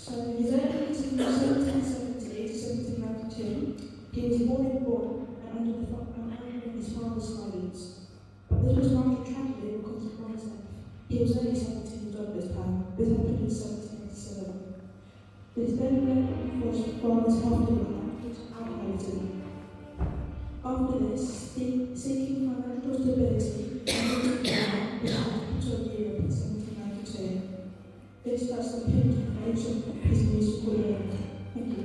So his early years from 1770 to 1792, he was born in Bonn and under his father's guidance. But this was largely tragedy because of Bonn's death. He was only 17 years old at this time. This happened in 1787. His then was father's health decline due to alcoholism. After this, seeking financial stability and moving to Europe in 1792. This starts the pivotal phase of his musical career. Thank you.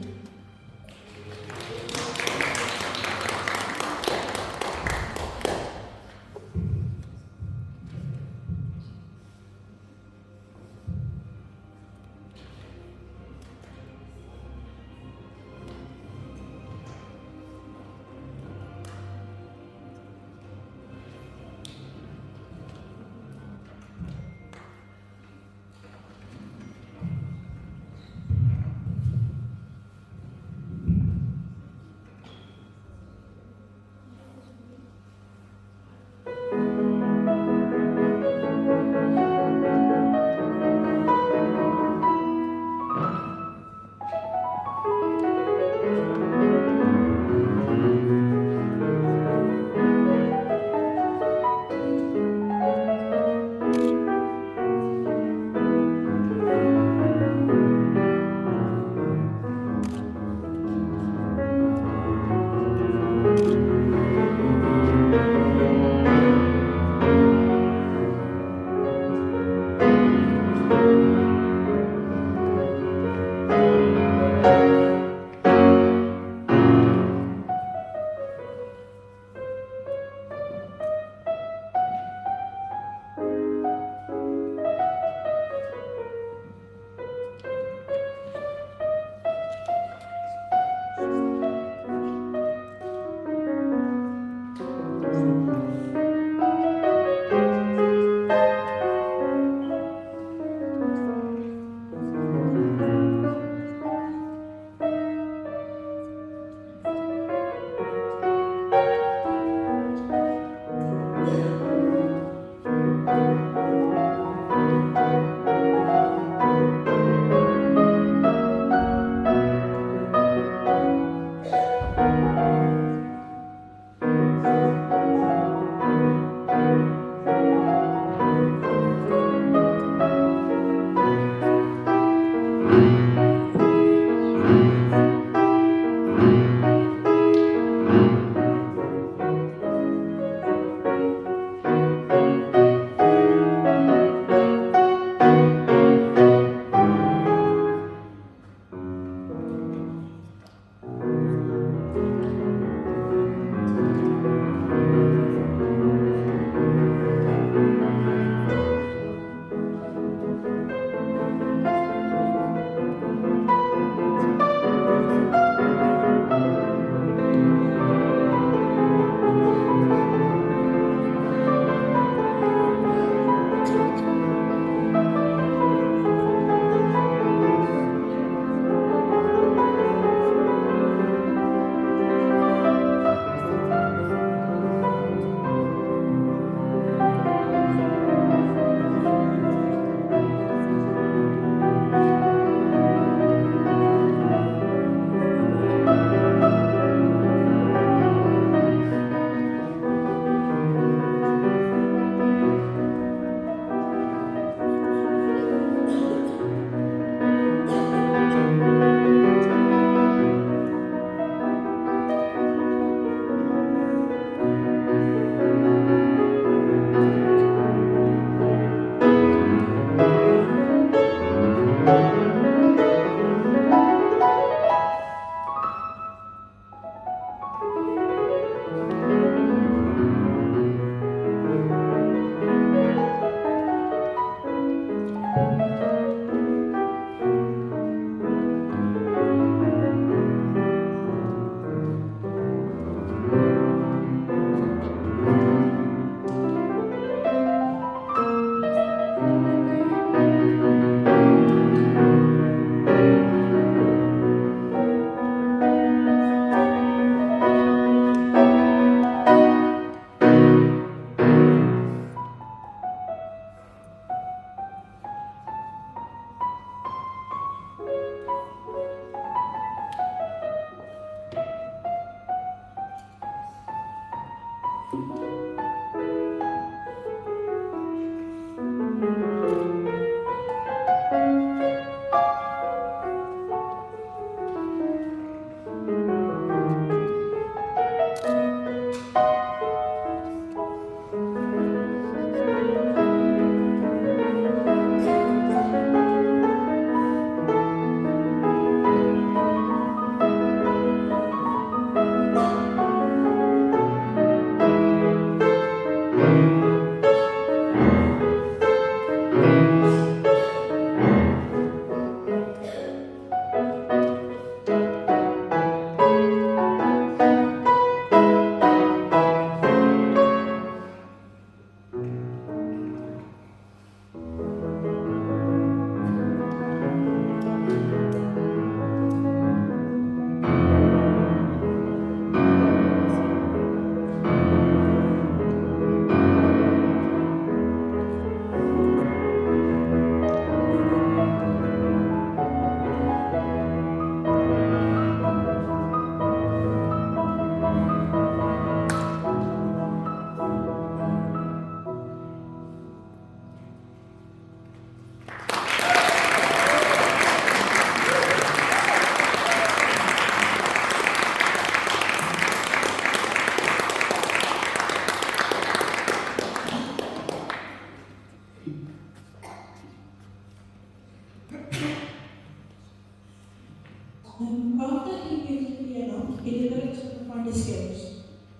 After he moved to Vienna, he developed some refined skills.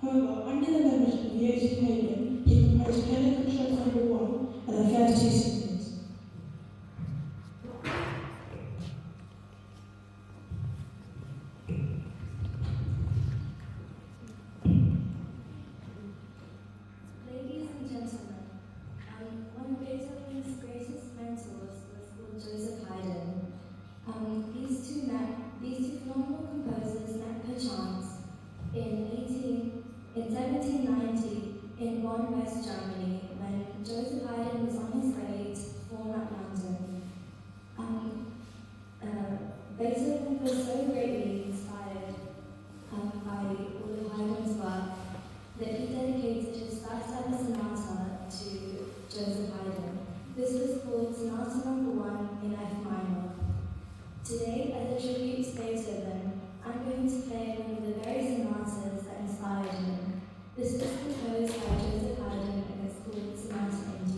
However, under the membership of Joseph Haydn, he composed Piano Concerto No. 1 and the first two symphonies. Ladies and gentlemen, one of Beethoven's greatest mentors was called Joseph Haydn. These two phenomenal composers met perchance in 1790 in Bonn, West Germany, when Joseph Haydn was on his way to perform at London. Beethoven was so greatly inspired by all of Haydn's work that he dedicated his first ever sonata to Joseph Haydn. This was called Sonata No. 1 in F minor. Today, as a tribute to Beethoven, I'm going to play one of the very sonatas that inspired him. This was composed by Joseph Haydn and it's called Sonata in D.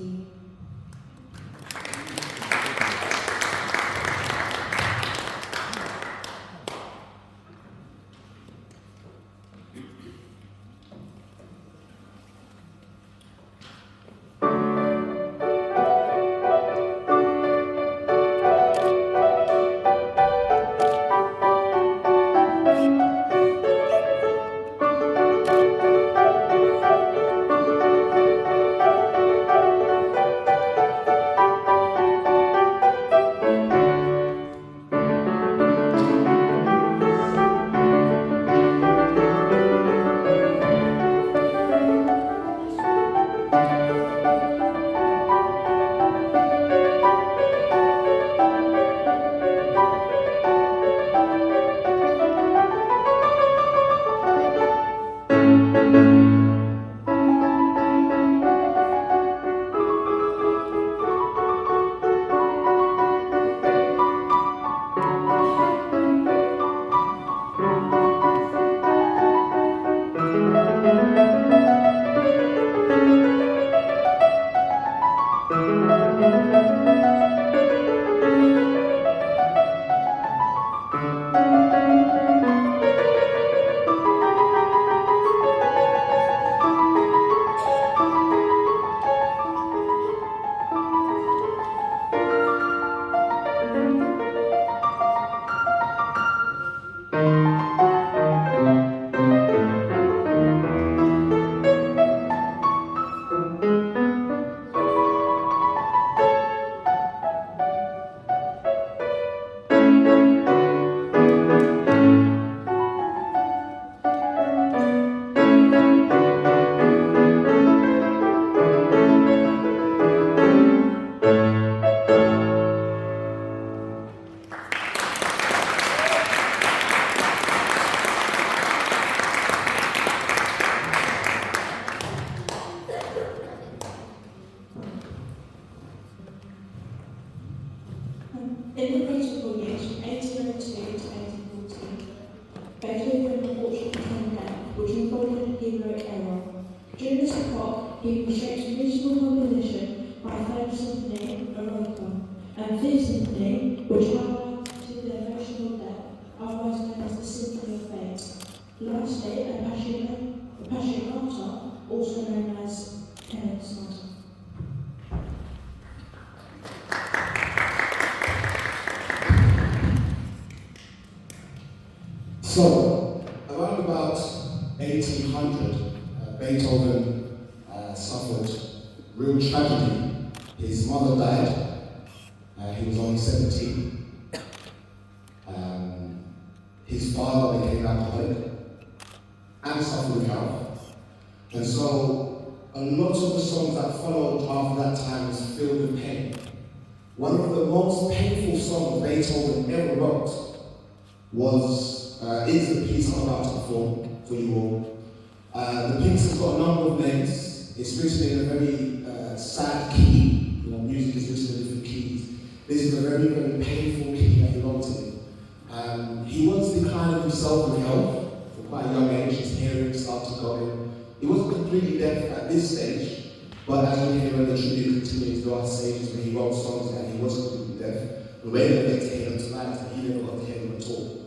In the critical years from 1802 to 1814, Beethoven unfortunately became deaf, which unfolded a heroic error. During this epoch, he reshaped original composition by a third symphony, Eroica, and fifth symphony, which highlighted the emotional depth, otherwise known as the Symphony of Fate. Lastly, a Passionata, also known as Kenneth Sonata. So, around about 1800, Beethoven suffered real tragedy. His mother died. He was only 17. His father became alcoholic and suffered with health. And so, a lot of the songs that followed after that time was filled with pain. One of the most painful songs Beethoven ever wrote is the piece I'm about to perform for you all. The piece has got a number of names. It's written in a very sad key. You know, music is written in different keys. This is a very, very painful key that he wrote in. He was declining himself with health for quite a young age. His hearing started going. He wasn't completely deaf at this stage, but as we hear in the tribute continues, there are stages where he wrote songs and he wasn't completely deaf. The way that they get to hear him tonight is that he never got to hear him at all.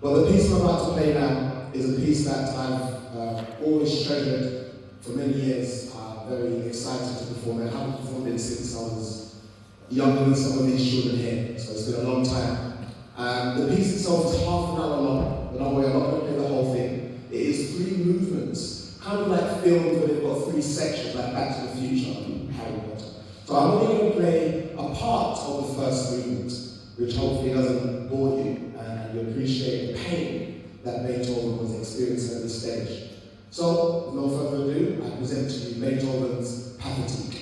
But the piece I'm about to play now is a piece that I've always treasured for many years. Very excited to perform it. I haven't performed it since I was younger than some of these children here, so it's been a long time. The piece itself is half an hour long, but don't worry, I'm not going to play the whole thing. It is 3 movements, kind of like films where they've got 3 sections, like Back to the Future and Harry Potter. So I'm only going to play a part of the first movement, which hopefully doesn't bore you, and you appreciate the pain that Beethoven was experiencing at this stage. So, with no further ado, I present to you Beethoven's Pathetique.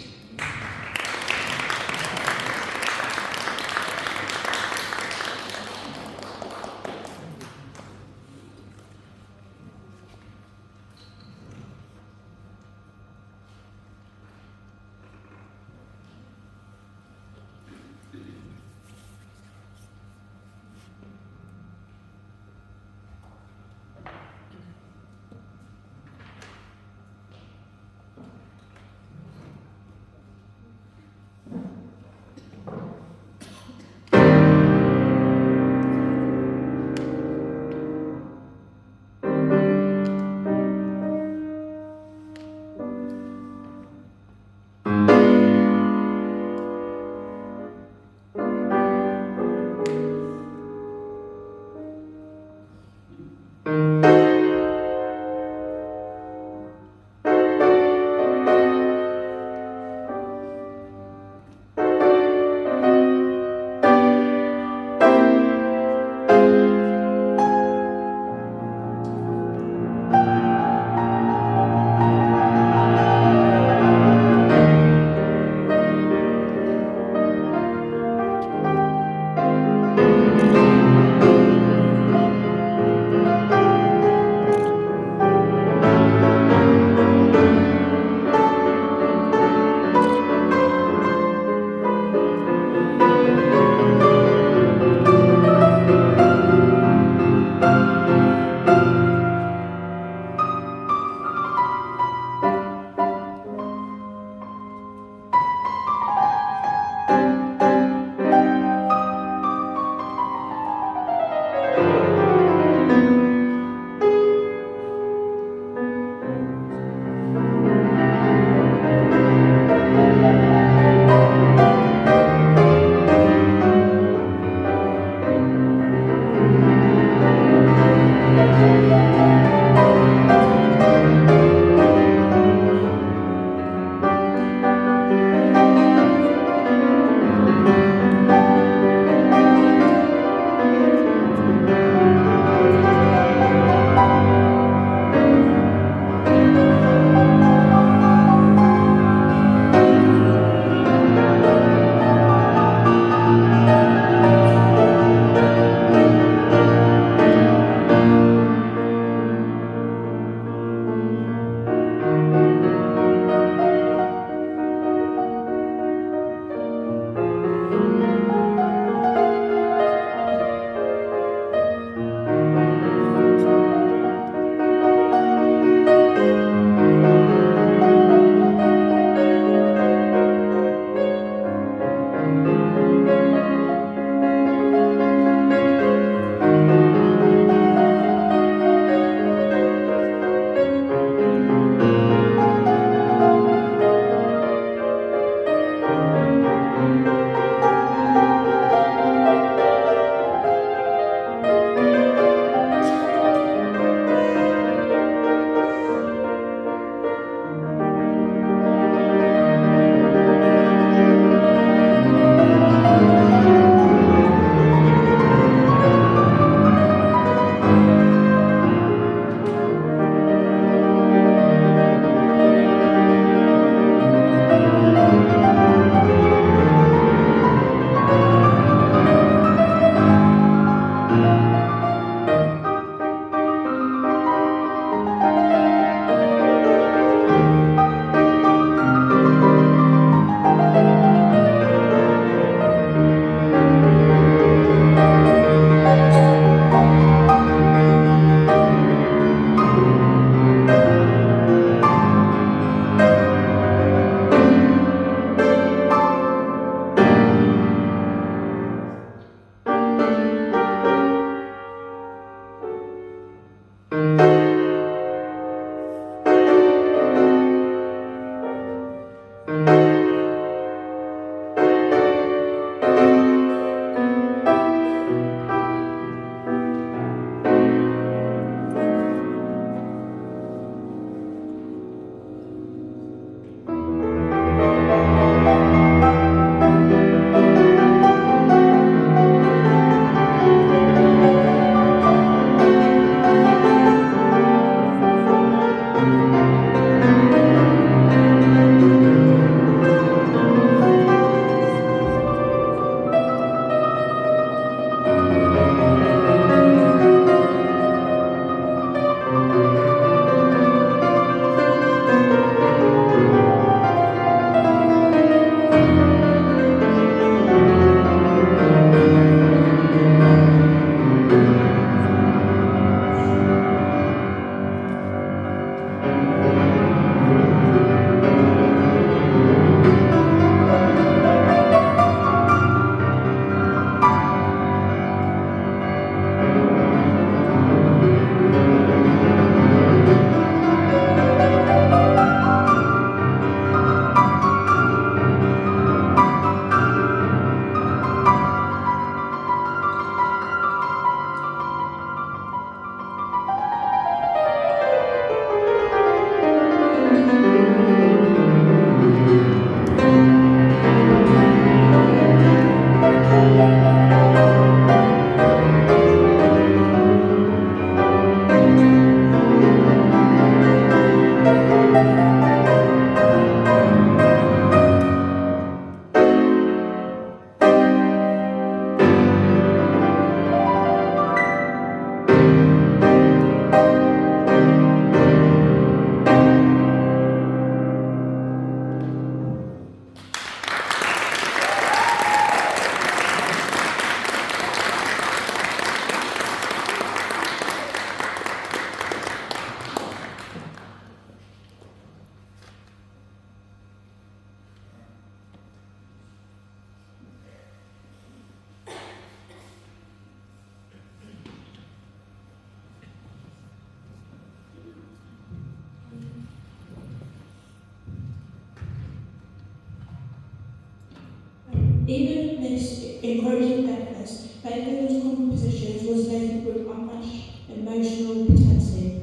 Even amidst encouraging efforts, Beethoven's compositions was laden with unmatched emotional potency,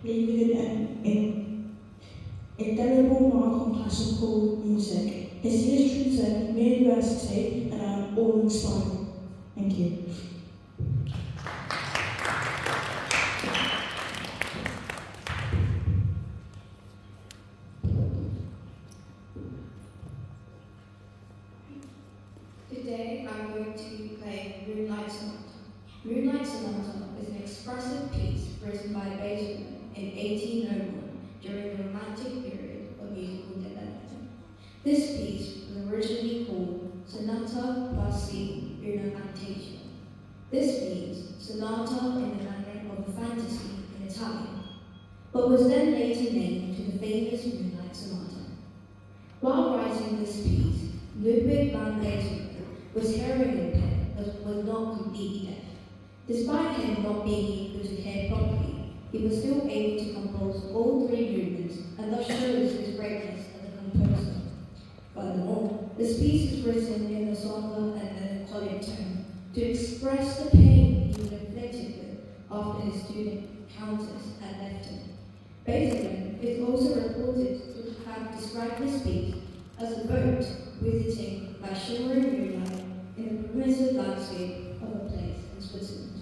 leaving an indelible mark on classical music. His years transcend mere university and are awe-inspiring. Thank you. Today I'm going to play Moonlight Sonata. Moonlight Sonata is an expressive piece written by Beethoven in 1801 during the Romantic period of musical development. This piece was originally called Sonata plus C una fantasia. This means sonata in the manner of a fantasy in Italian, but was then later named to the famous Moonlight Sonata. While writing this piece, Ludwig van Beethoven was hearing impaired but was not completely deaf. Despite him not being able to hear properly, he was still able to compose all three movements and thus shows his greatness as a composer. Furthermore, this piece is written in a somber and melancholic tone to express the pain he was inflicted with after his student Countess had left him. Beethoven is also reported to have described this piece as a boat visiting by shimmering moonlight in the primitive landscape of a place in Switzerland.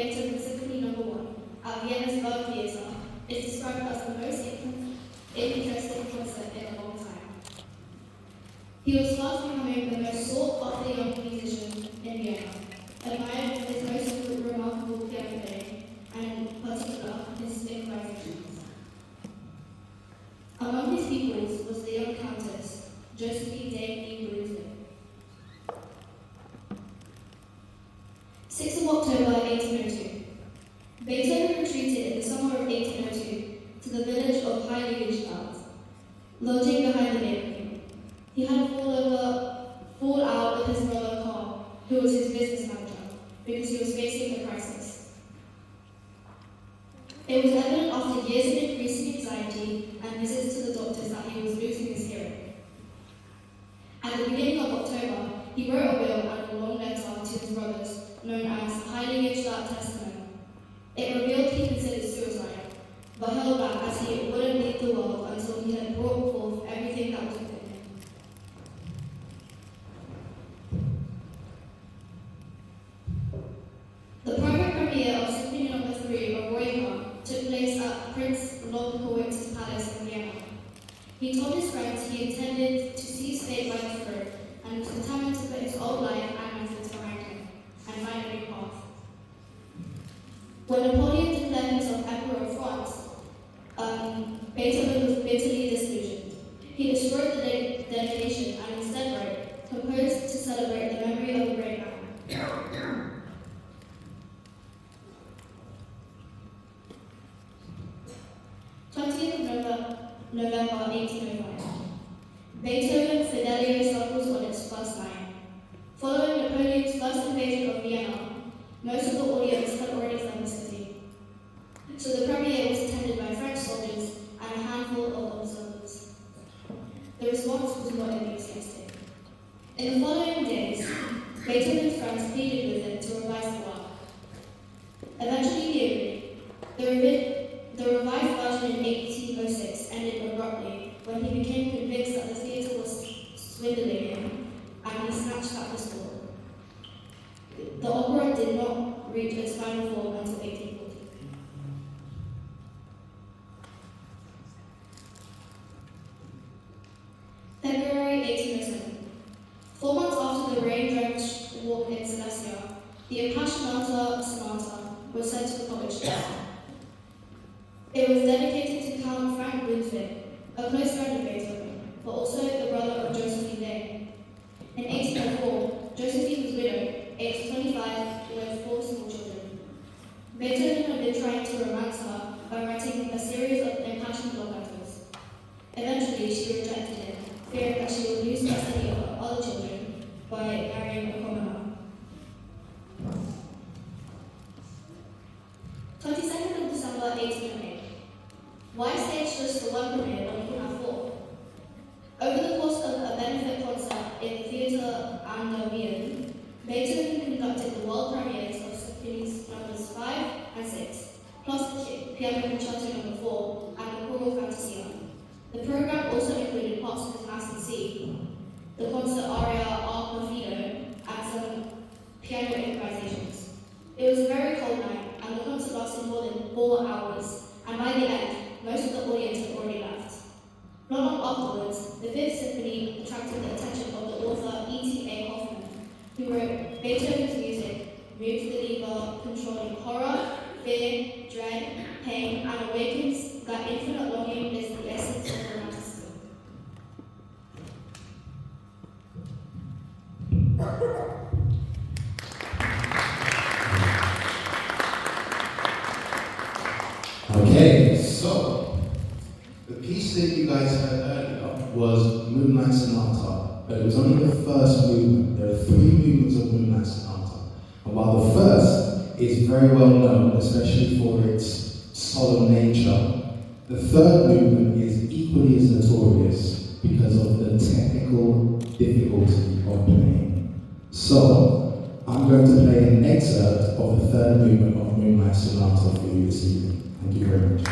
Beethoven's Symphony No. 1 at Vienna's Bell Theatre is described as the most interesting concert in a long time. He was fast becoming the most sought-after young musician in Vienna, admired for his most remarkable piano playing, and in particular, his improvisations. Among his pupils was the young Countess, Josephine de Brunswick. 6th of October 1802. Beethoven retreated in the summer of 1802 to the village of Heiligenstadt, lodging behind the neighborhood. He had a fall out with his brother Karl, who was his business manager, because he was facing a crisis. It was evident after years of increasing anxiety and visits to the doctors that he was losing his hearing. At the beginning of October, he wrote a will and a long letter to his brothers, known as Heiligenstadt Testament. It revealed he considered suicide, but held back as he wouldn't leave the world until he had brought forth everything that was within him. The private premiere of Symphony No. 3 of Royka took place at Prince Lobkowitz's palace in Vienna. He told his friends he intended to seize fate by the throat and was determined to put his old life and methods behind him and find a new path. When Napoleon declared himself Emperor of France, Beethoven was bitterly disillusioned. He destroyed the dedication and instead wrote, composed to celebrate the memory of a great man. 20th of November 1805. Beethoven Fidelio stumbles on its first line. Following Napoleon's first invasion of Vienna, most of the audience had already fled the city. So the premiere was attended by French soldiers and a handful of observers. The response was more enthusiastic. In the following days, Beethoven's friends pleaded with him to revise the work. Eventually he agreed. The revised version in 1806 ended abruptly when he became convinced that the theatre was swindling him, and he snatched at the score. The opera did not reach its final form until 1840. February 1807. 4 months after the rain-drenched walk in Silesia, the Appassionata Sonata was sent to the college. It was dedicated to Count Frank Brunswick, a close friend of Beethoven, but also the brother of Josephine Day. In 1804, Josephine was widowed, aged 25, with 4 small children. Beethoven had been trying to romance her by writing a series of impassioned love letters. Eventually, she rejected him, fearing that she would lose custody of her other children by marrying a commoner. 22nd of December 1808. Why stage just the one premiere when you can have 4? Over the course of a benefit concert in the Theatre an der Wien, Beethoven conducted the world premieres of Symphonies Nos. 5 and 6, plus the Piano Concerto No. 4 and the Choral Fantasia. The program also included parts of his Mass in C, the concert aria A Perfido, and some piano improvisations. It was a very cold night, and the concert lasted more than 4 hours, and by the end, most of the audience had already left. Not long afterwards, the Fifth Symphony attracted the attention of the author E.T.A. Hoffmann, who wrote Beethoven's music moves the lever controlling horror, fear, dread, pain, and awakens that infinite longing is the essence of romanticism. Okay, so the piece that you guys heard earlier was Moonlight Sonata, but it was only the first movement. There are 3 movements of Moonlight Sonata, and while the first is very well known, especially for its solemn nature, the third movement is equally as notorious because of the technical difficulty of playing. So, I'm going to play an excerpt of the third movement of Moonlight Sonata for you this evening. Thank you very much.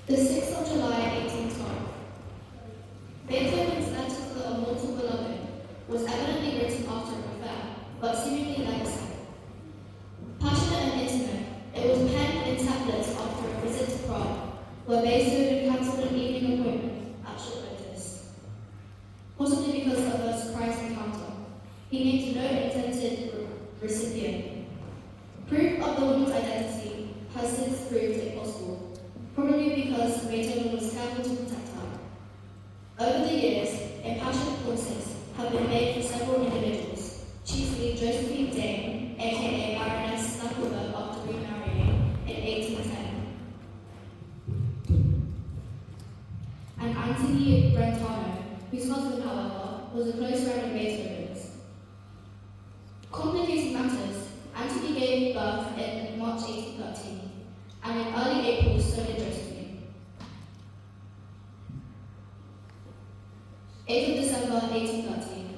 The 6th of July, 1812. Beethoven's Letter to the Immortal Beloved was evidently written after an affair, but seemingly legacy. Passionate and intimate, it was penned in tablets after a visit to Prague, where Beethoven cancelled an evening appointment at short notice. Possibly because of a surprise encounter, he named no intended recipient. Proof of the woman's identity has since proved impossible, probably because Beethoven was careful to protect her. Over the years, impassioned courses have been made for several individuals, chiefly Josephine Dane, aka Baroness Snappleberg, after remarrying in 1810, and Antony Brentano, whose husband, however, was a close friend of Beethoven's. Complicated matters, Antony gave birth in March 1813, and in early April, so did Josephine. 8th of December 1813.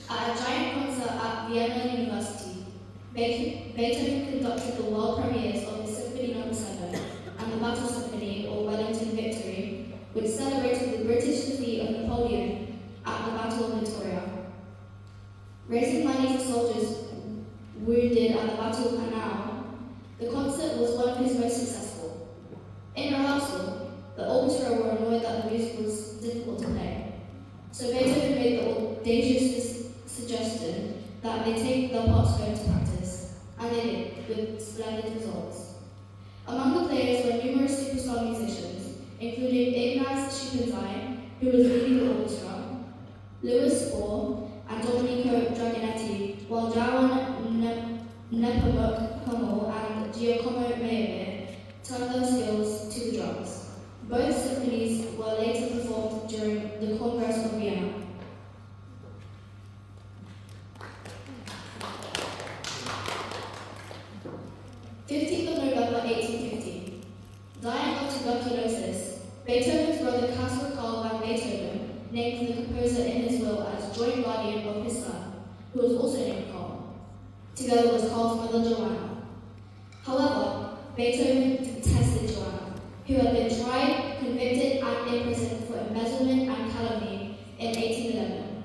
At a giant concert at Vienna University, Beethoven conducted the world premieres of his Symphony No. 7 and the Battle Symphony, or Wellington Victory, which celebrated the British defeat of Napoleon at the Battle of Vittoria. Raising money for soldiers wounded at the Battle of Hanau, the concert was one of his most successful. In rehearsal, the orchestra were annoyed that the music was difficult to play. So Beethoven made the audacious suggestion that they take their parts home to practice, and they did, with splendid results. Among the players were numerous superstar musicians, including Ignaz Schuppanzigh, who was leading the orchestra, Louis Spohr, and Domenico Dragonetti, while Johann Nepomuk Hummel and Giacomo Meyerbeer turned their skills to the drums. Both symphonies were later performed during the Congress of Vienna. November 1850. Dying of tuberculosis, Beethoven's brother Caspar Karl van Beethoven named the composer in his will as joint guardian of his son, who was also named Karl, together with Karl's mother Joanna. However, Beethoven detested Joanna, who had been tried, convicted, and imprisoned for embezzlement and calumny in 1811.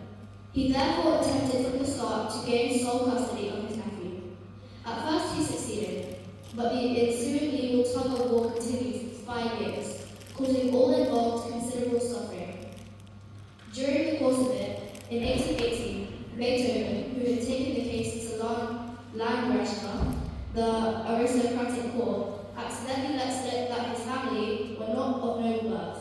He therefore attempted from the start to gain sole custody of his nephew. At first he succeeded, but the ensuing legal tug-of-war continued for 5 years, causing all involved considerable suffering. During the course of it, in 1818, Beethoven, who had taken the case to Landgrave, the aristocratic court, accidentally let slip that his family were not of noble birth.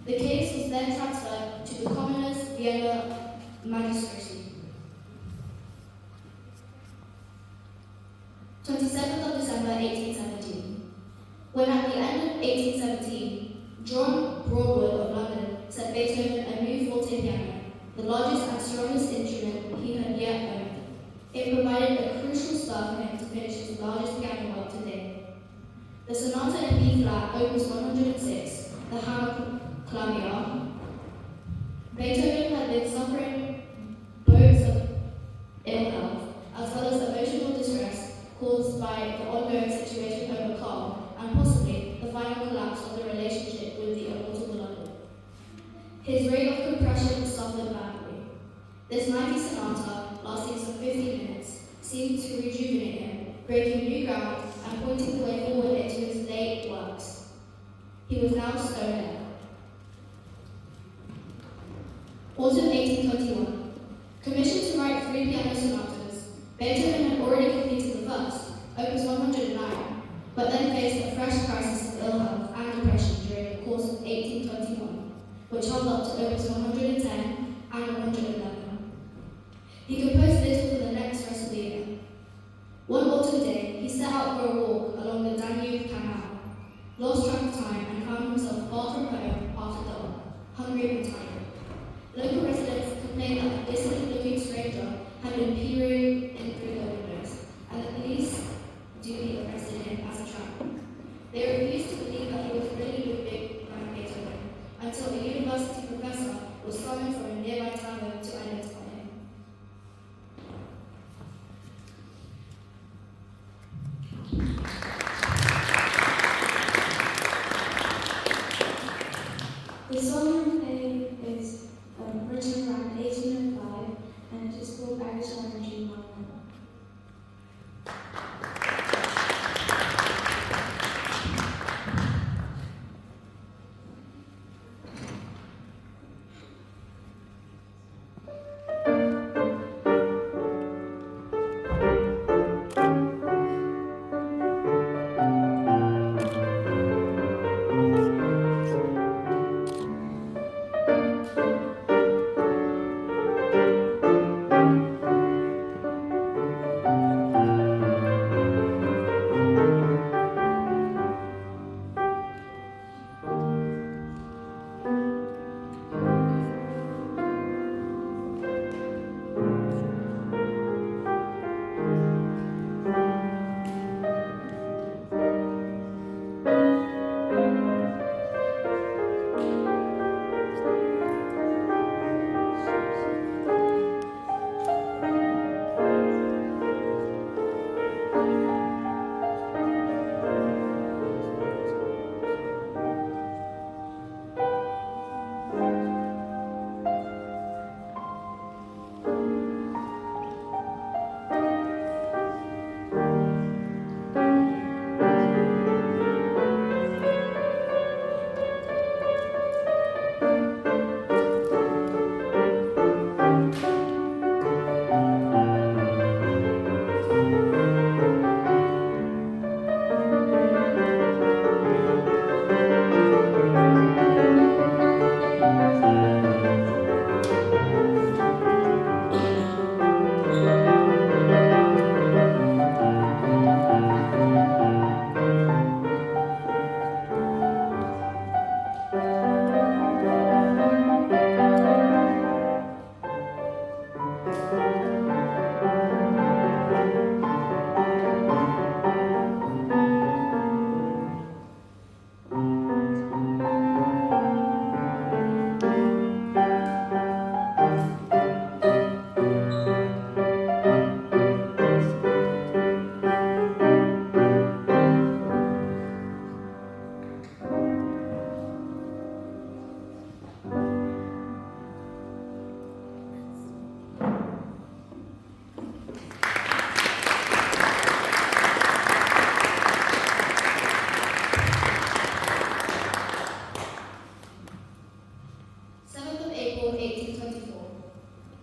The case was then transferred to the commoners' Vienna magistracy. 27th of December 1817. When at the end of 1817, John Broadwood of London sent Beethoven a new forte piano, the largest and strongest instrument he had yet owned. It provided a crucial spur for him to finish his largest piano work to date. The Sonata in B-flat, Opus 106, the Hammer Clavier. Beethoven had been suffering bouts of ill health, as well as emotional distress caused by the ongoing situation over Karl, and possibly the final collapse of the relationship with the immortal beloved. His rate of compression suffered badly. This mighty sonata, lasting some 50 minutes, seemed to rejuvenate him, breaking new ground and pointing the way forward into his late works. He was now stone dead. Autumn 1821. Commissioned to write 3 piano sonatas, Beethoven had already completed the first, Opus 109, but then faced a fresh crisis of ill health and depression during the course of 1821, which held up to Opus 110 and 111. He composed little for the next rest of the year. One autumn day, he set out for a walk along the Danube Canal, lost track of time, and found himself far from home after dark, hungry and tired. Local residents complained that a distant-looking stranger had been peering in through their windows, and the police duly arrested him as a tramp. They refused to believe that he was really with big man Beethoven, until a university professor was summoned from a nearby tavern to identify him. The song I'm playing is written around 1805 and it is called Irish Origin Minor.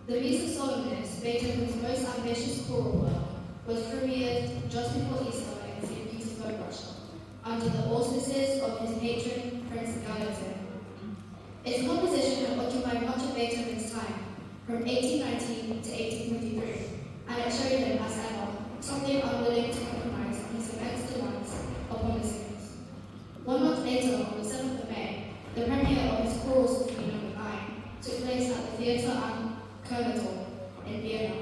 The music solemnist, Beethoven's most ambitious choral work, was premiered just before Easter in St. Petersburg, Russia, under the auspices of his patron, Prince Galitzin. Its composition had occupied much of Beethoven's time, from 1819 to 1823, and it showed him, as ever, something unwilling to compromise on his immense demands upon the singers. 1 month later, on the 7th of May, the premiere of his choral symphony No. 9 took place at the Theater am Königturm in Vienna.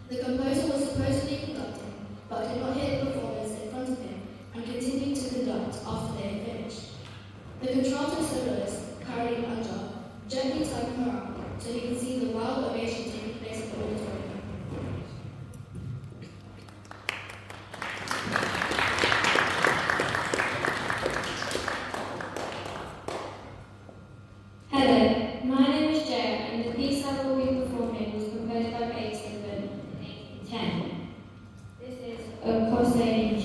The composer was supposedly conducting, but did not hear the performers in front of him and continued to conduct after they had finished. The contralto soloist, Caroline Unger, gently turned him around so he could see the wild ovation taking place in the auditorium. Hello, my name is Joe, and the piece I will be performing was composed by Beethoven in 1810. This is a Cosse in G.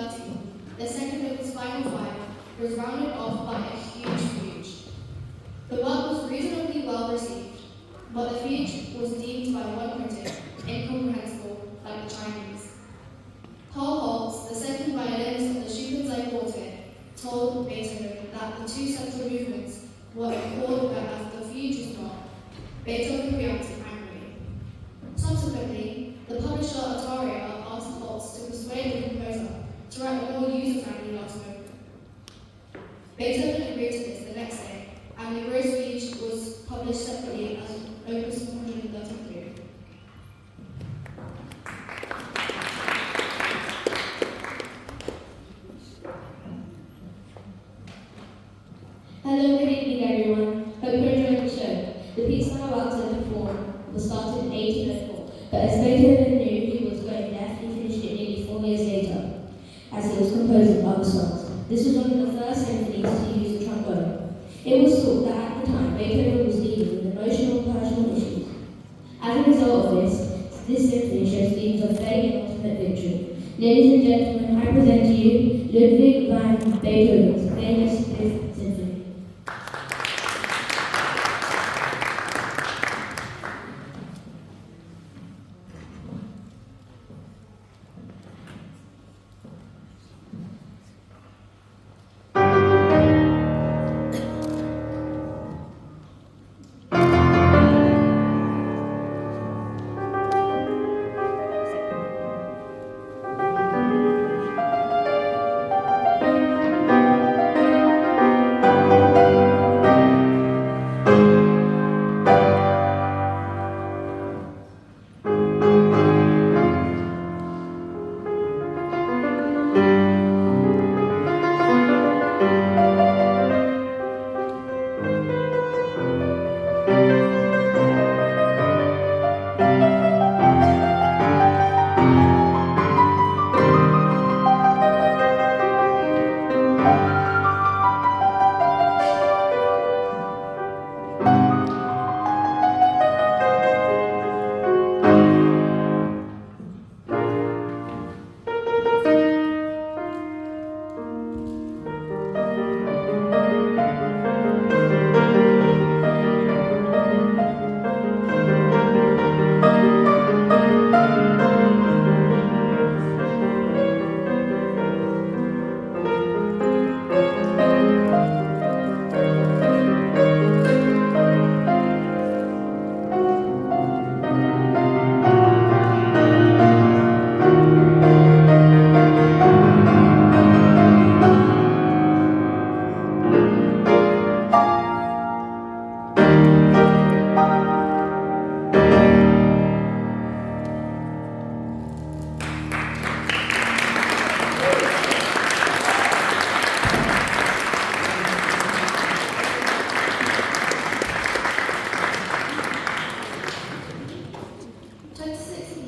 1830, the second of his final five was rounded off by a huge fugue. The work was reasonably well received, but the fugue was deemed by one critic incomprehensible like the Chinese. Paul Holtz, the second violinist of the Schubert Quartet, told Beethoven that the two central movements were in chord, whereas the fugue was not. Beethoven reacted angrily. Subsequently, the publisher Ataria asked Holtz to persuade the composer to write a more user-friendly last movement. Beethoven agreed to this the next day, and the Rose Fugue was published separately as Opus 133. Hello, good evening everyone. Hope you're enjoying the show. The piece I'm about to perform was started in 1804, but as Beethoven knew he was going deaf, he finished it nearly 4 years later, as he was composing other songs. This was one of the first symphonies to use the trombone. It was thought that at the time Beethoven was dealing with emotional and personal issues. As a result of this symphony shows themes of faith and ultimate victory. Ladies and gentlemen, I present to you Ludwig van Beethoven's famous Fifth Symphony.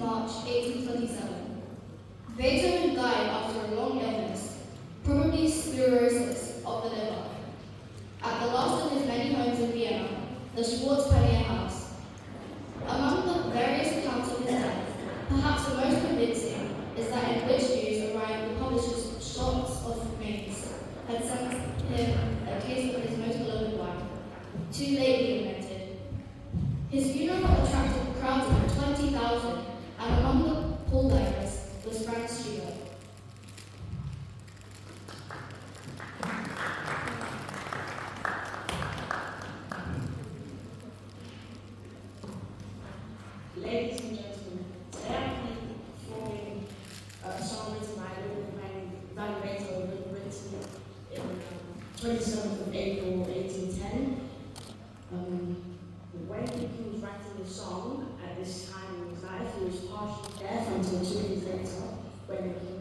March 1827. Beethoven died after a long illness, probably cirrhosis of the liver, at the last of his many homes in Vienna, the Schwarzpalais House. Among the various accounts of his death, perhaps the most convincing is that in which news arrived the publisher's Shots of Mainz had sent him a case of his most beloved wine, too lately invented. His funeral attracted crowds of 20,000, and among the pallbearers was Franz Schubert. Ladies and gentlemen, today I'm performing a song written by Ludwig van Beethoven, written in 27th of April 1810. When he was writing the song at this time in his life, he was partially deaf until 2 years later, when he